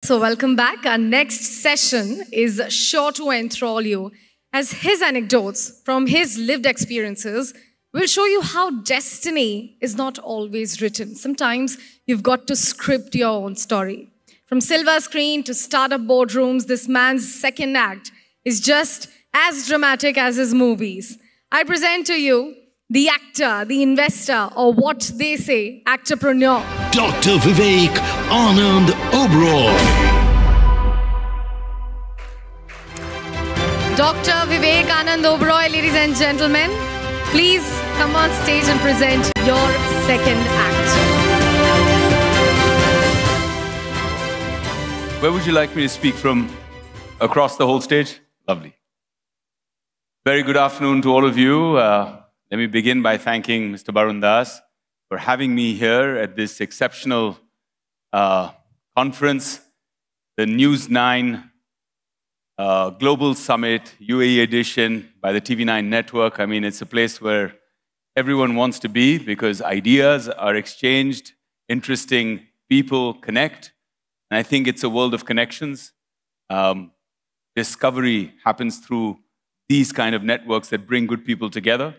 So welcome back. Our next session is sure to enthrall you, as his anecdotes from his lived experiences will show you how destiny is not always written. Sometimes you've got to script your own story. From silver screen to startup boardrooms, this man's second act is just as dramatic as his movies. I present to you the actor, the investor, or what they say, actorpreneur, Dr. Vivek Anand Oberoi. Dr. Pvt Ltd, ladies and gentlemen, please come on stage and present your second act. Where would you like me to speak from? Across the whole stage? Lovely. Very good afternoon to all of you. Let me begin by thanking Mr. Barun Das for having me here at this exceptional conference, the News9 Global Summit, UAE edition by the TV9 Network. I mean, it's a place where everyone wants to be because ideas are exchanged, interesting people connect. And I think it's a world of connections. Discovery happens through these kind of networks that bring good people together.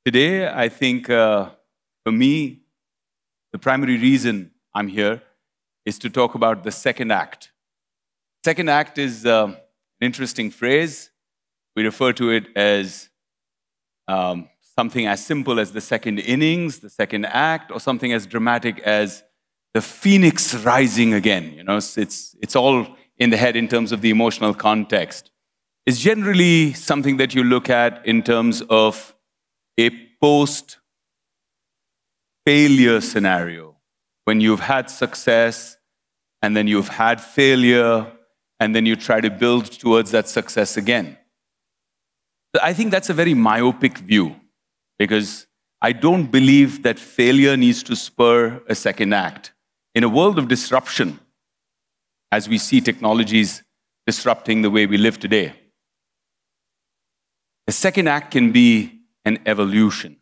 Today, I think for me, the primary reason I'm here is to talk about the second act. Second act is an interesting phrase. We refer to it as something as simple as the second innings, the second act, or something as dramatic as the phoenix rising again. You know, it's all in the head in terms of the emotional context. It's generally something that you look at in terms of a post-failure scenario, when you've had success and then you've had failure and then you try to build towards that success again. I think that's a very myopic view because I don't believe that failure needs to spur a second act. In a world of disruption, as we see technologies disrupting the way we live today, the second act can be an evolution.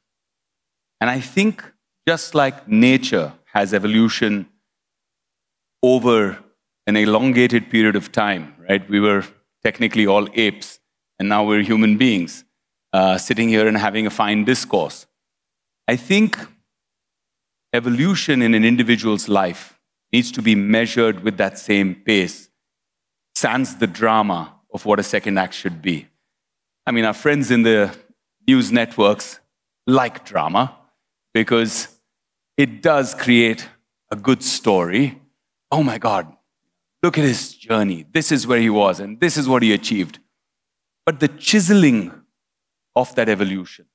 And I think just like nature has evolution over an elongated period of time, right? We were technically all apes, and now we're human beings sitting here and having a fine discourse. I think evolution in an individual's life needs to be measured with that same pace, sans the drama of what a second act should be. I mean, our friends in the news networks like drama because it does create a good story. Oh my God, look at his journey. This is where he was and this is what he achieved. But the chiseling of that evolution,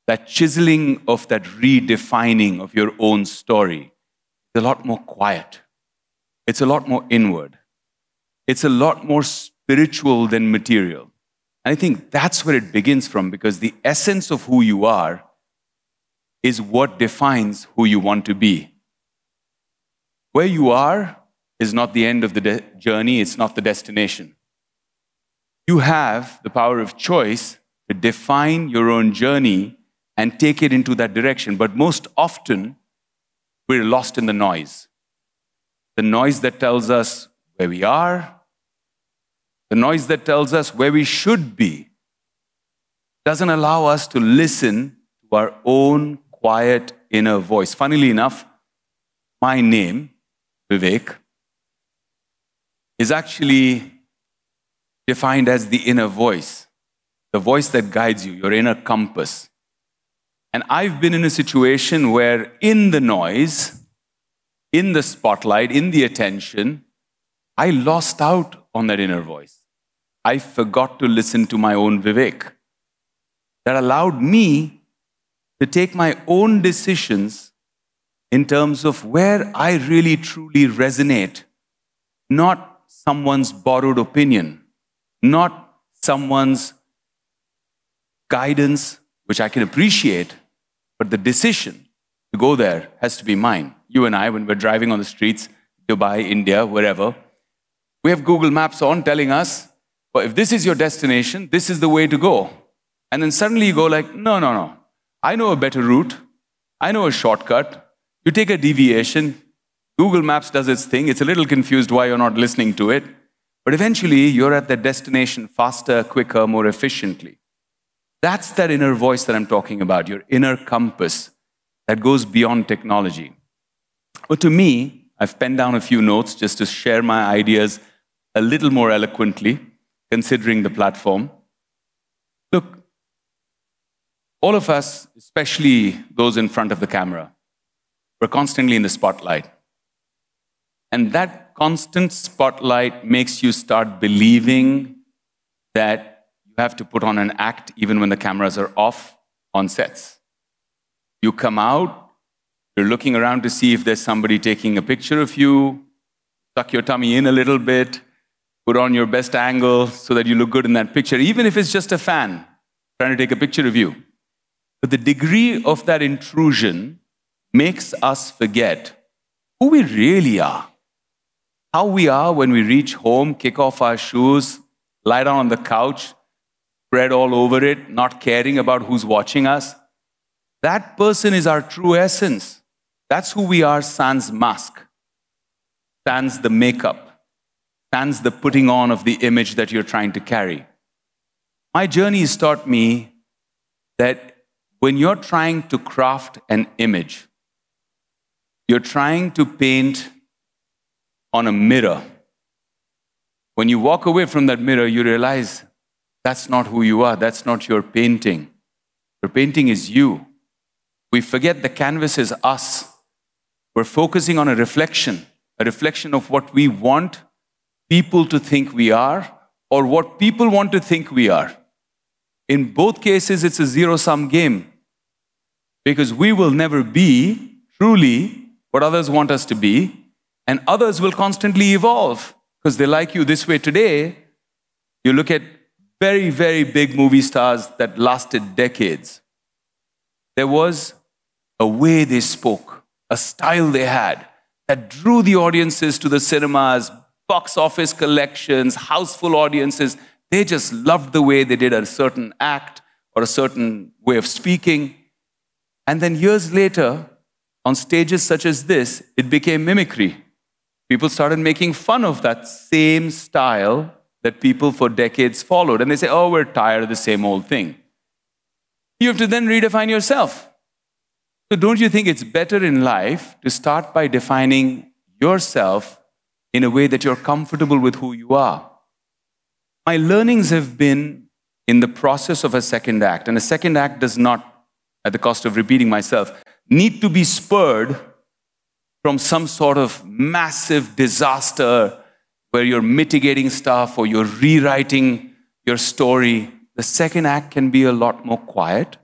that chiseling of that redefining of your own story is a lot more quiet. It's a lot more inward. It's a lot more spiritual than material. And I think that's where it begins from, because the essence of who you are is what defines who you want to be. Where you are is not the end of the journey, it's not the destination. You have the power of choice to define your own journey and take it into that direction. But most often, we're lost in the noise. The noise that tells us where we are, the noise that tells us where we should be, doesn't allow us to listen to our own quiet inner voice. Funnily enough, my name, Vivek, is actually defined as the inner voice, the voice that guides you, your inner compass. And I've been in a situation where in the noise, in the spotlight, in the attention, I lost out on that inner voice. I forgot to listen to my own Vivek. That allowed me to take my own decisions in terms of where I really truly resonate, not someone's borrowed opinion, not someone's guidance, which I can appreciate, but the decision to go there has to be mine. You and I, when we're driving on the streets, Dubai, India, wherever, we have Google Maps on telling us, well, if this is your destination, this is the way to go. And then suddenly you go like, no. I know a better route. I know a shortcut. You take a deviation, Google Maps does its thing. It's a little confused why you're not listening to it. But eventually, you're at that destination faster, quicker, more efficiently. That's that inner voice that I'm talking about, your inner compass that goes beyond technology. But to me, I've penned down a few notes just to share my ideas a little more eloquently, considering the platform. Look, all of us, especially those in front of the camera, we're constantly in the spotlight. And that constant spotlight makes you start believing that you have to put on an act even when the cameras are off on sets. You come out, you're looking around to see if there's somebody taking a picture of you, tuck your tummy in a little bit, put on your best angle so that you look good in that picture, even if it's just a fan trying to take a picture of you. But the degree of that intrusion makes us forget who we really are. How we are when we reach home, kick off our shoes, lie down on the couch, spread all over it, not caring about who's watching us. That person is our true essence. That's who we are, sans mask, sans the makeup, sans the putting on of the image that you're trying to carry. My journey has taught me that when you're trying to craft an image, you're trying to paint on a mirror. When you walk away from that mirror, you realize that's not who you are. That's not your painting. Your painting is you. We forget the canvas is us. We're focusing on a reflection of what we want people to think we are or what people want to think we are. In both cases, it's a zero-sum game because we will never be truly what others want us to be, and others will constantly evolve because they like you this way today. You look at very, very big movie stars that lasted decades. There was a way they spoke, a style they had that drew the audiences to the cinemas, box office collections, houseful audiences. They just loved the way they did a certain act or a certain way of speaking. And then years later, on stages such as this, it became mimicry. People started making fun of that same style that people for decades followed. And they say, oh, we're tired of the same old thing. You have to then redefine yourself. So don't you think it's better in life to start by defining yourself in a way that you're comfortable with who you are? My learnings have been in the process of a second act. And a second act does not, at the cost of repeating myself, need to be spurred from some sort of massive disaster where you're mitigating stuff or you're rewriting your story. The second act can be a lot more quiet.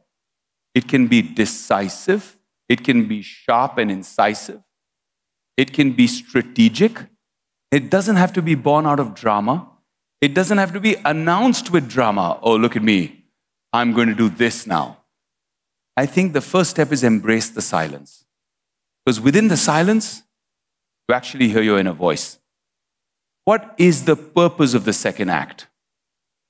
It can be decisive. It can be sharp and incisive. It can be strategic. It doesn't have to be born out of drama. It doesn't have to be announced with drama. Oh, look at me. I'm going to do this now. I think the first step is embrace the silence. Because within the silence, you actually hear your inner voice. What is the purpose of the second act?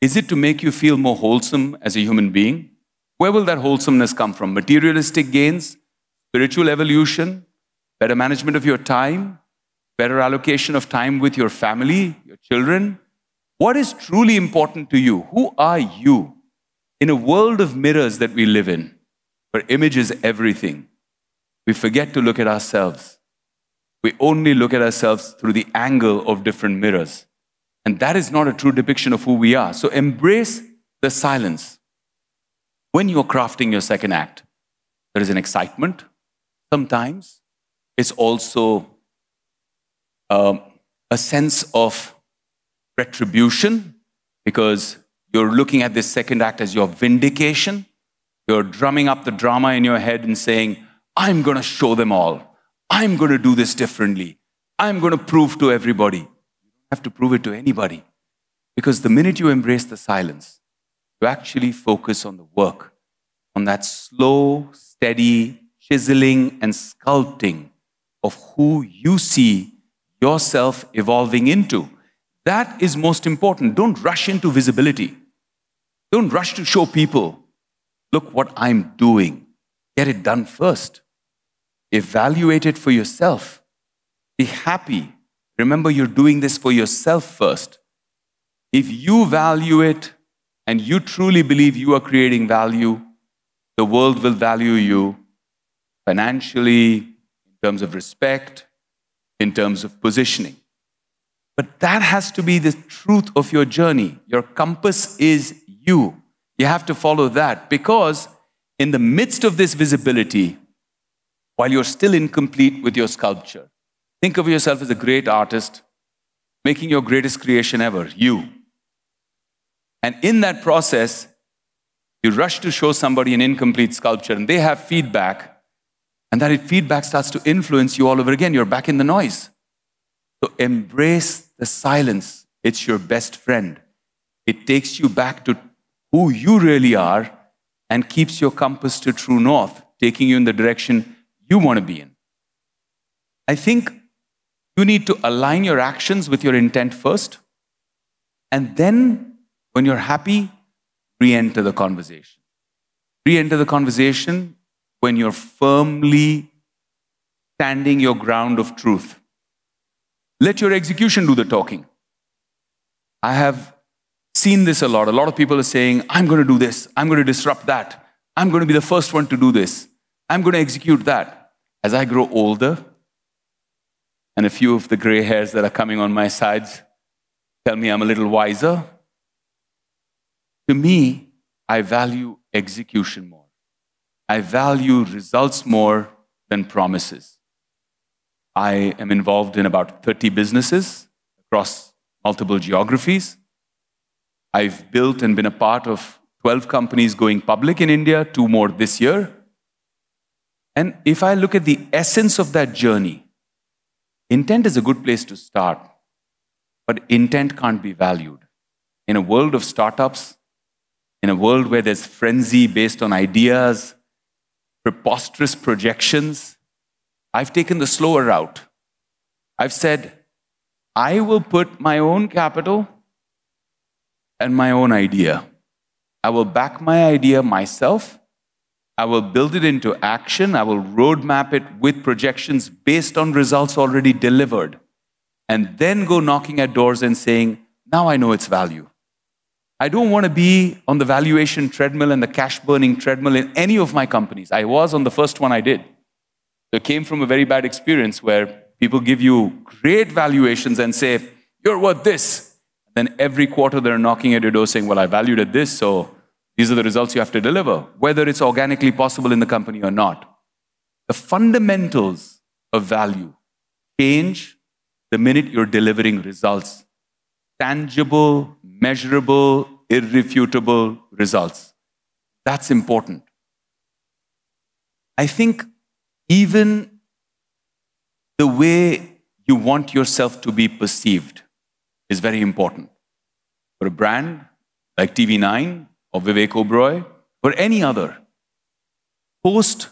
Is it to make you feel more wholesome as a human being? Where will that wholesomeness come from? Materialistic gains, spiritual evolution, better management of your time, better allocation of time with your family, your children? What is truly important to you? Who are you? In a world of mirrors that we live in, where image is everything, we forget to look at ourselves. We only look at ourselves through the angle of different mirrors. And that is not a true depiction of who we are. So embrace the silence. When you're crafting your second act, there is an excitement. Sometimes it's also a sense of retribution because you're looking at this second act as your vindication. You're drumming up the drama in your head and saying, I'm going to show them all. I'm going to do this differently. I'm going to prove to everybody. You don't have to prove it to anybody. Because the minute you embrace the silence, you actually focus on the work, on that slow, steady chiseling and sculpting of who you see yourself evolving into. That is most important. Don't rush into visibility. Don't rush to show people, look what I'm doing. Get it done first. Evaluate it for yourself. Be happy. Remember, you're doing this for yourself first. If you value it and you truly believe you are creating value, the world will value you financially, in terms of respect, in terms of positioning. But that has to be the truth of your journey. Your compass is you. You have to follow that, because in the midst of this visibility, while you're still incomplete with your sculpture, think of yourself as a great artist, making your greatest creation ever, you. And in that process, you rush to show somebody an incomplete sculpture and they have feedback, and that feedback starts to influence you all over again. You're back in the noise. So embrace the silence. It's your best friend. It takes you back to who you really are and keeps your compass to true north, taking you in the direction you want to be in. I think you need to align your actions with your intent first, and then when you're happy, re-enter the conversation. Re-enter the conversation when you're firmly standing your ground of truth. Let your execution do the talking. I have seen this a lot. A lot of people are saying, I'm going to do this. I'm going to disrupt that. I'm going to be the first one to do this. I'm going to execute that. As I grow older, and a few of the gray hairs that are coming on my sides tell me I'm a little wiser, to me, I value execution more. I value results more than promises. I am involved in about 30 businesses across multiple geographies. I've built and been a part of 12 companies going public in India, 2 more this year. And if I look at the essence of that journey, intent is a good place to start, but intent can't be valued. In a world of startups, in a world where there's frenzy based on ideas, preposterous projections, I've taken the slower route. I've said, I will put my own capital and my own idea. I will back my idea myself. I will build it into action. I will roadmap it with projections based on results already delivered. And then go knocking at doors and saying, now I know its value. I don't want to be on the valuation treadmill and the cash burning treadmill in any of my companies. I was on the first one I did. It came from a very bad experience where people give you great valuations and say, you're worth this. Then every quarter they're knocking at your door saying, well, I valued at this, so these are the results you have to deliver, whether it's organically possible in the company or not. The fundamentals of value change the minute you're delivering results. Tangible, measurable, irrefutable results. That's important. I think even the way you want yourself to be perceived is very important. For a brand like TV9 or Vivek Oberoi or any other, post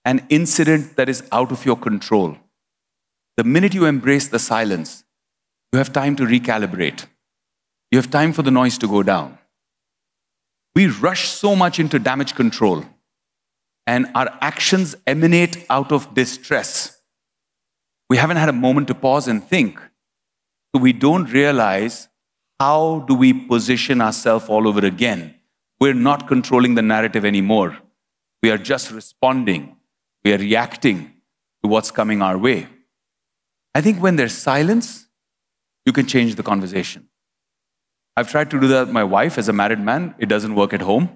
an incident that is out of your control, the minute you embrace the silence, you have time to recalibrate. You have time for the noise to go down. We rush so much into damage control, and our actions emanate out of distress. We haven't had a moment to pause and think. So we don't realize, how do we position ourselves all over again? We're not controlling the narrative anymore. We are just responding. We are reacting to what's coming our way. I think when there's silence, you can change the conversation. I've tried to do that with my wife as a married man. It doesn't work at home.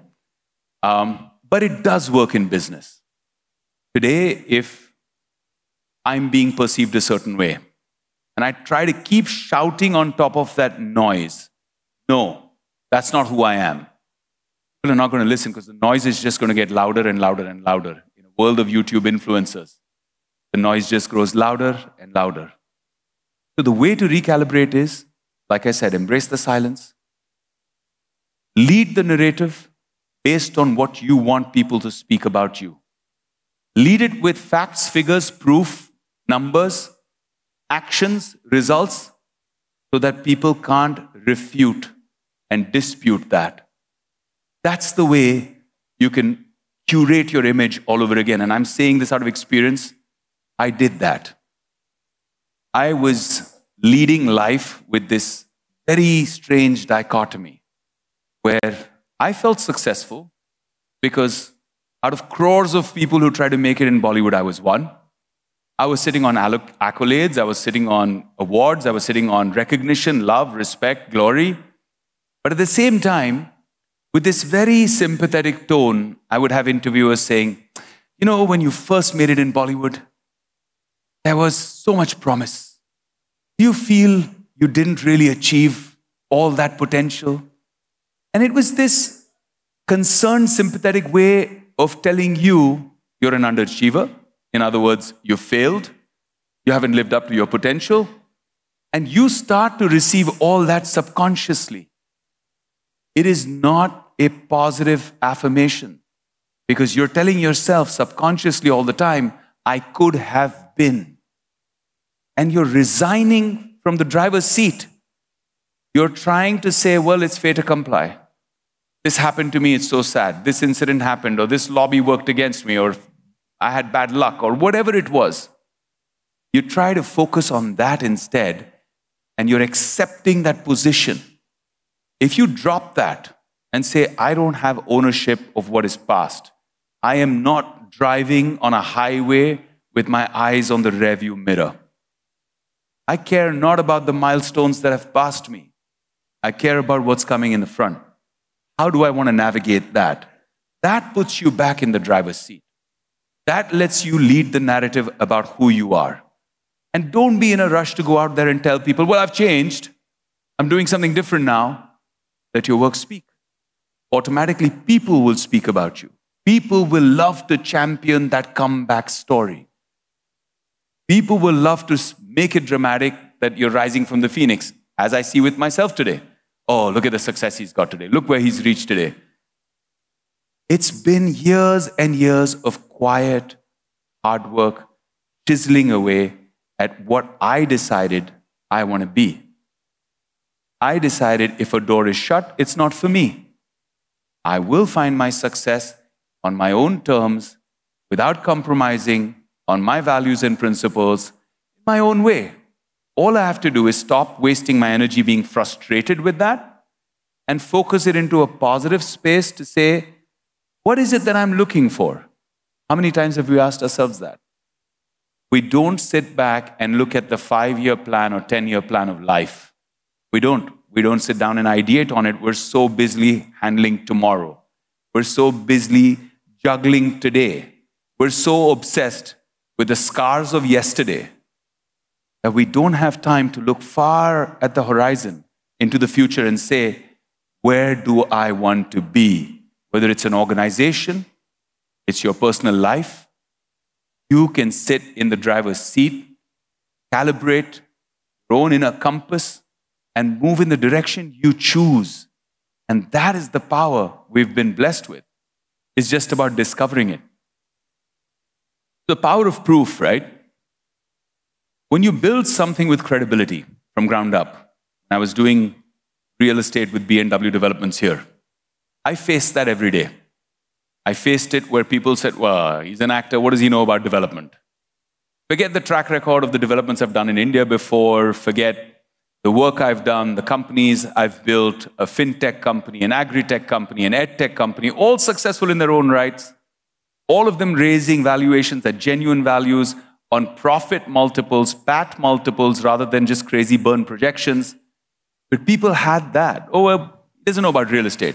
But it does work in business. Today, if I'm being perceived a certain way, and I try to keep shouting on top of that noise, no, that's not who I am. People are not going to listen because the noise is just going to get louder and louder and louder. In a world of YouTube influencers, the noise just grows louder and louder. So the way to recalibrate is, like I said, embrace the silence. Lead the narrative based on what you want people to speak about you. Lead it with facts, figures, proof, numbers, actions, results, so that people can't refute and dispute that. That's the way you can curate your image all over again. And I'm saying this out of experience. I did that. I was leading life with this very strange dichotomy where I felt successful because out of crores of people who try to make it in Bollywood, I was one. I was sitting on accolades, I was sitting on awards, I was sitting on recognition, love, respect, glory. But at the same time, with this very sympathetic tone, I would have interviewers saying, you know, when you first made it in Bollywood, there was so much promise. Do you feel you didn't really achieve all that potential? And it was this concerned, sympathetic way of telling you you're an underachiever. In other words, you failed, you haven't lived up to your potential, and you start to receive all that subconsciously. It is not a positive affirmation because you're telling yourself subconsciously all the time, I could have been. And you're resigning from the driver's seat. You're trying to say, well, it's fait accompli. This happened to me, it's so sad. This incident happened, or this lobby worked against me, or I had bad luck, or whatever it was. You try to focus on that instead, and you're accepting that position. If you drop that and say, I don't have ownership of what is past, I am not driving on a highway with my eyes on the rearview mirror. I care not about the milestones that have passed me. I care about what's coming in the front. How do I want to navigate that? That puts you back in the driver's seat. That lets you lead the narrative about who you are. And don't be in a rush to go out there and tell people, well, I've changed. I'm doing something different now. Let your work speak. Automatically, people will speak about you. People will love to champion that comeback story. People will love to make it dramatic that you're rising from the phoenix, as I see with myself today. Oh, look at the success he's got today. Look where he's reached today. It's been years and years of quiet, hard work, chiseling away at what I decided I want to be. I decided if a door is shut, it's not for me. I will find my success on my own terms, without compromising on my values and principles, in my own way. All I have to do is stop wasting my energy being frustrated with that and focus it into a positive space to say, what is it that I'm looking for? How many times have we asked ourselves that? We don't sit back and look at the 5-year plan or 10-year plan of life. We don't. We don't sit down and ideate on it. We're so busily handling tomorrow. We're so busily juggling today. We're so obsessed with the scars of yesterday that we don't have time to look far at the horizon into the future and say, where do I want to be? Whether it's an organization, it's your personal life, you can sit in the driver's seat, calibrate your own inner compass, and move in the direction you choose. And that is the power we've been blessed with. It's just about discovering it. The power of proof, right? When you build something with credibility from ground up, I was doing real estate with B&W Developments here. I faced that every day. I faced it where people said, well, he's an actor, what does he know about development? Forget the track record of the developments I've done in India before, forget the work I've done, the companies I've built, a fintech company, an agri-tech company, an ed-tech company, all successful in their own rights, all of them raising valuations at genuine values on profit multiples, PAT multiples, rather than just crazy burn projections. But people had that. Oh, well, he doesn't know about real estate.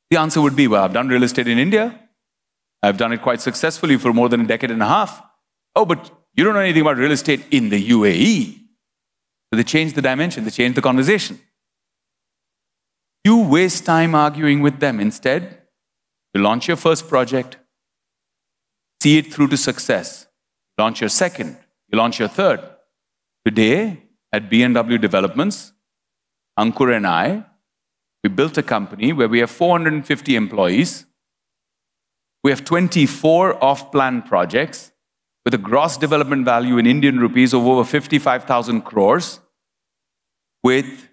The answer would be, well, I've done real estate in India. I've done it quite successfully for more than a decade and a half. Oh, but you don't know anything about real estate in the UAE. So they changed the dimension, they changed the conversation. You waste time arguing with them. Instead, you launch your first project, see it through to success. Launch your second, you launch your third. Today, at B&W Developments, Ankur and I, we built a company where we have 450 employees. We have 24 off-plan projects with a gross development value in Indian rupees of over 55,000 crores, with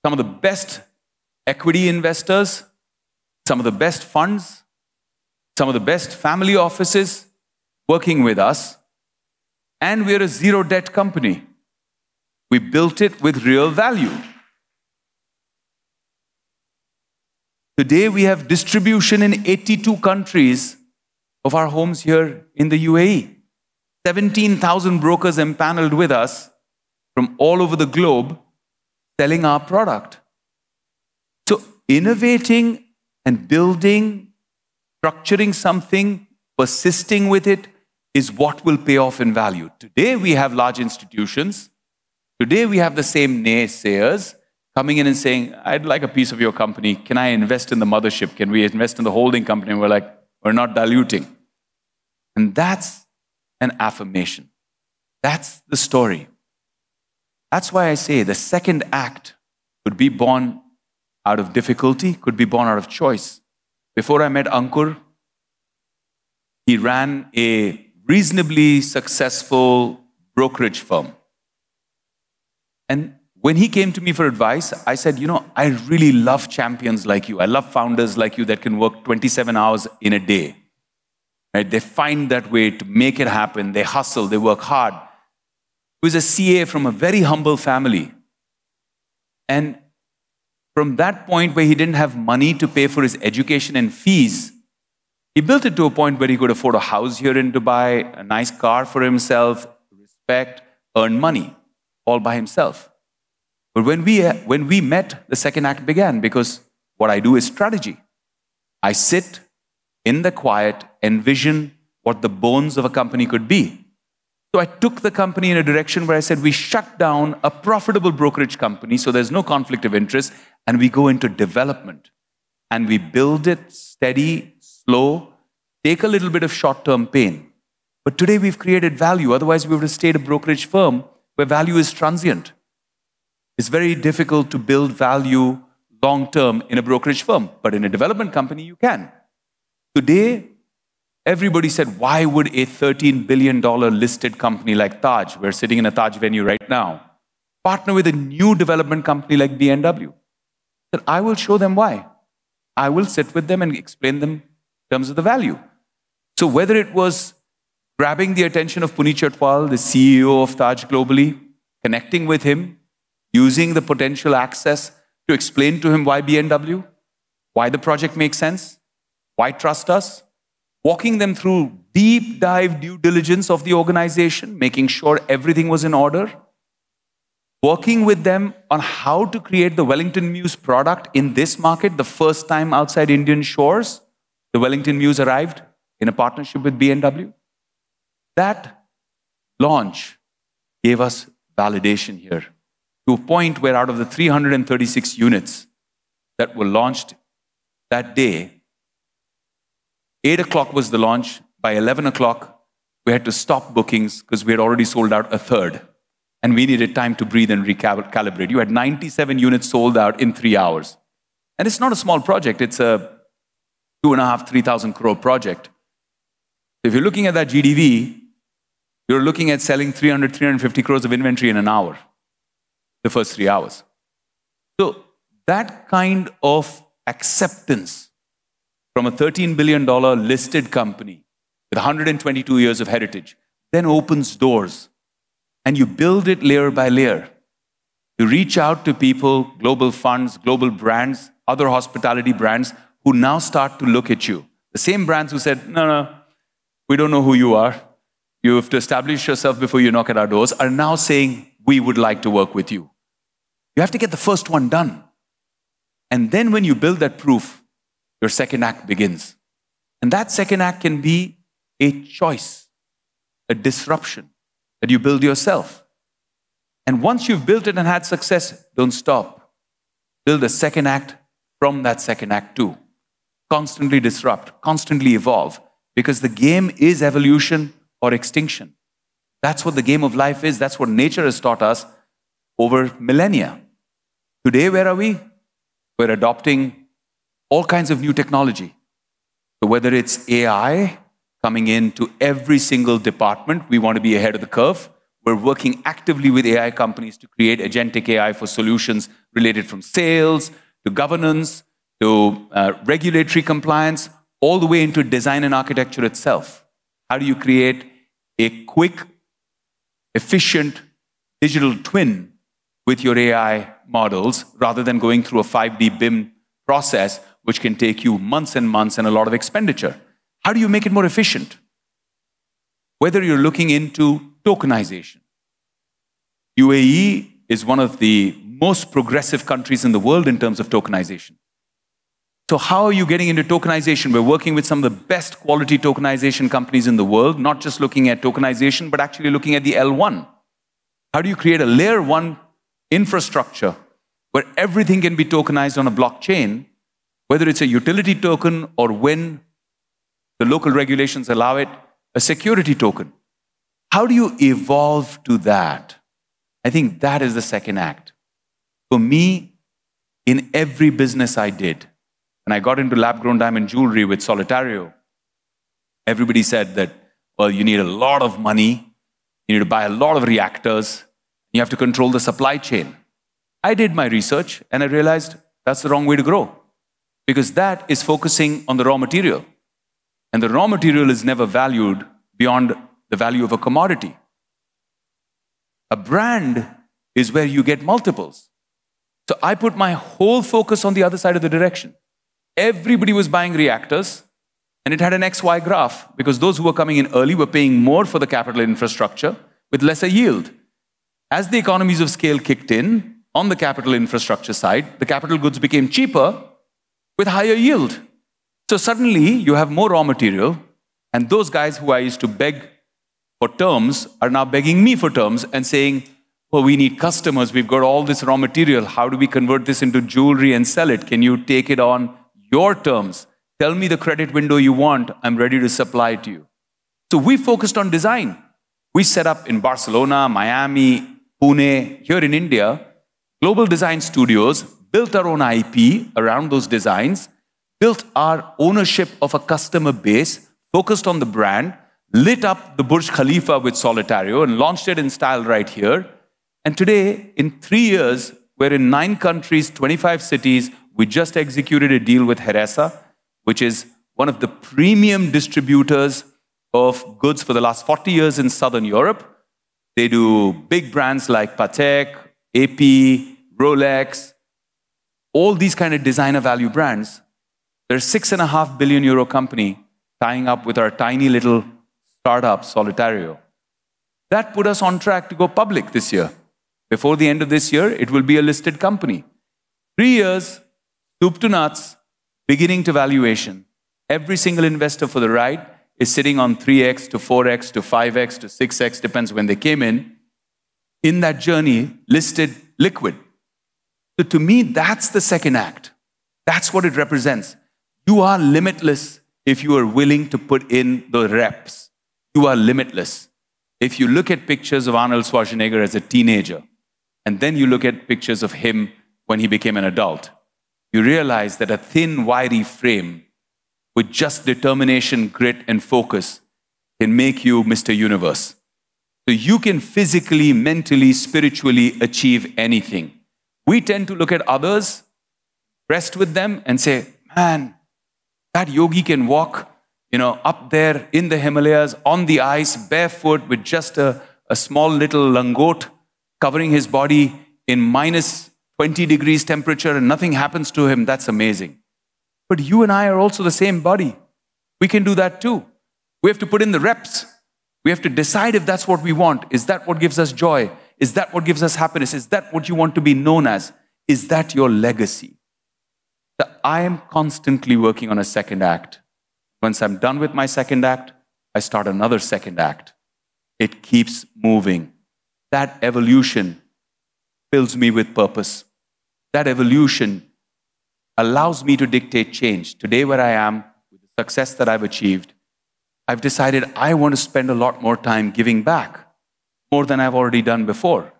some of the best equity investors, some of the best funds, some of the best family offices working with us. And we're a zero debt company. We built it with real value. Today we have distribution in 82 countries of our homes here in the UAE. 17,000 brokers empaneled with us from all over the globe selling our product. So innovating and building, structuring something, persisting with it is what will pay off in value. Today we have large institutions. Today we have the same naysayers coming in and saying, I'd like a piece of your company. Can I invest in the mothership? Can we invest in the holding company? And we're like, we're not diluting. And that's an affirmation. That's the story. That's why I say the second act could be born out of difficulty, could be born out of choice. Before I met Ankur, he ran a reasonably successful brokerage firm. And when he came to me for advice, I said, I really love champions like you. I love founders like you that can work 27 hours in a day. Right? They find that way to make it happen. They hustle, they work hard. He was a CA from a very humble family. And from that point where he didn't have money to pay for his education and fees, he built it to a point where he could afford a house here in Dubai, a nice car for himself, respect, earn money, all by himself. But when we met, the second act began, because what I do is strategy. I sit in the quiet, envision what the bones of a company could be. So I took the company in a direction where I said, we shut down a profitable brokerage company, so there's no conflict of interest, and we go into development. And we build it steady, slow, take a little bit of short-term pain. But today we've created value. Otherwise, we would have stayed a brokerage firm where value is transient. It's very difficult to build value long-term in a brokerage firm. But in a development company, you can. Today, everybody said, why would a $13 billion listed company like Taj, we're sitting in a Taj venue right now, partner with a new development company like BMW? That I will show them why. I will sit with them and explain them in terms of the value. So whether it was grabbing the attention of Puneet Chhatwal, the CEO of Taj globally, connecting with him, using the potential access to explain to him why BMW, why the project makes sense, why trust us, walking them through deep dive due diligence of the organization, making sure everything was in order, working with them on how to create the Wellington Mews product in this market, the first time outside Indian shores, the Wellington Mews arrived in a partnership with BMW. That launch gave us validation here to a point where out of the 336 units that were launched that day, 8 o'clock was the launch. By 11 o'clock, we had to stop bookings because we had already sold out a third. And we needed time to breathe and recalibrate. You had 97 units sold out in 3 hours. And it's not a small project. It's a 2.5, 3,000 crore project. If you're looking at that GDV, you're looking at selling 300, 350 crores of inventory in an hour, the first 3 hours. So that kind of acceptance from a $13 billion listed company with 122 years of heritage then opens doors. And you build it layer by layer. You reach out to people, global funds, global brands, other hospitality brands who now start to look at you. The same brands who said, no, we don't know who you are. You have to establish yourself before you knock at our doors, are now saying, we would like to work with you. You have to get the first one done. And then when you build that proof, your second act begins. And that second act can be a choice, a disruption that you build yourself. And once you've built it and had success, don't stop. Build a second act from that second act too. Constantly disrupt, constantly evolve, because the game is evolution or extinction. That's what the game of life is. That's what nature has taught us over millennia. Today, where are we? We're adopting all kinds of new technology. So whether it's AI coming into every single department, we want to be ahead of the curve. We're working actively with AI companies to create agentic AI for solutions related from sales to governance to regulatory compliance, all the way into design and architecture itself. How do you create a quick efficient digital twin with your AI models rather than going through a 5D BIM process, which can take you months and months and a lot of expenditure. How do you make it more efficient? Whether you're looking into tokenization. UAE is one of the most progressive countries in the world in terms of tokenization. So how are you getting into tokenization? We're working with some of the best quality tokenization companies in the world, not just looking at tokenization, but actually looking at the L1. How do you create a layer 1 infrastructure where everything can be tokenized on a blockchain, whether it's a utility token or when the local regulations allow it, a security token? How do you evolve to that? I think that is the second act. For me, in every business I did, when I got into lab-grown diamond jewelry with Solitario, everybody said that, well, you need a lot of money, you need to buy a lot of reactors, you have to control the supply chain. I did my research and I realized that's the wrong way to grow, because that is focusing on the raw material. And the raw material is never valued beyond the value of a commodity. A brand is where you get multiples. So I put my whole focus on the other side of the direction. Everybody was buying reactors, and it had an XY graph, because those who were coming in early were paying more for the capital infrastructure with lesser yield. As the economies of scale kicked in on the capital infrastructure side, the capital goods became cheaper with higher yield. So suddenly you have more raw material, and those guys who I used to beg for terms are now begging me for terms and saying, well, we need customers, we've got all this raw material, how do we convert this into jewelry and sell it? Can you take it on your terms? Tell me the credit window you want, I'm ready to supply it to you. So we focused on design. We set up in Barcelona, Miami, Pune, here in India, global design studios, built our own IP around those designs, built our ownership of a customer base, focused on the brand, lit up the Burj Khalifa with Solitario and launched it in style right here. And today, in 3 years, we're in 9 countries, 25 cities. We just executed a deal with Heresa, which is one of the premium distributors of goods for the last 40 years in Southern Europe. They do big brands like Patek, AP, Rolex, all these kind of designer value brands. They're a €6.5 billion company tying up with our tiny little startup, Solitario. That put us on track to go public this year. Before the end of this year, it will be a listed company. 3 years, soup to nuts, beginning to valuation. Every single investor for the ride is sitting on 3x to 4x to 5x to 6x, depends when they came in that journey, listed, liquid. So to me, that's the second act. That's what it represents. You are limitless if you are willing to put in the reps. You are limitless. If you look at pictures of Arnold Schwarzenegger as a teenager, and then you look at pictures of him when he became an adult, you realize that a thin, wiry frame with just determination, grit, and focus can make you Mr. Universe. So you can physically, mentally, spiritually achieve anything. We tend to look at others, rest with them, and say, man, that yogi can walk, up there in the Himalayas, on the ice, barefoot, with just a small little langot covering his body in minus 20 degrees temperature, and nothing happens to him. That's amazing. But you and I are also the same body. We can do that too. We have to put in the reps. We have to decide if that's what we want. Is that what gives us joy? Is that what gives us happiness? Is that what you want to be known as? Is that your legacy? I am constantly working on a second act. Once I'm done with my second act, I start another second act. It keeps moving. That evolution fills me with purpose. That evolution allows me to dictate change. Today, where I am, with the success that I've achieved, I've decided I want to spend a lot more time giving back, more than I've already done before.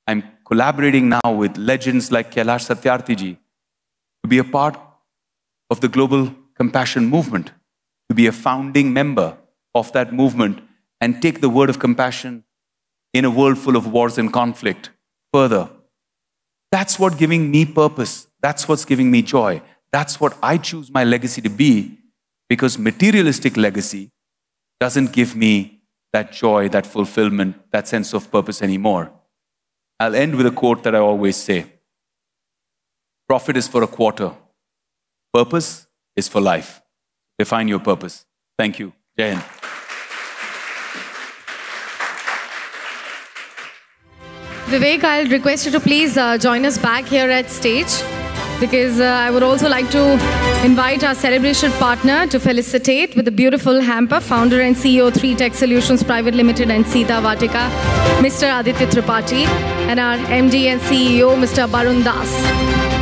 I'm collaborating now with legends like Kailash Satyarthi to be a part of the global compassion movement, to be a founding member of that movement and take the word of compassion in a world full of wars and conflict further. That's what's giving me purpose. That's what's giving me joy. That's what I choose my legacy to be, because materialistic legacy doesn't give me that joy, that fulfillment, that sense of purpose anymore. I'll end with a quote that I always say. Profit is for a quarter. Purpose is for life. Define your purpose. Thank you. Jai Hind. Vivek, I'll request you to please join us back here at stage, because I would also like to invite our celebration partner to felicitate with a beautiful hamper, founder and CEO 3 Tech Solutions Private Limited and Sita Vatika, Mr. Aditya Tripathi, and our MD and CEO, Mr. Barun Das.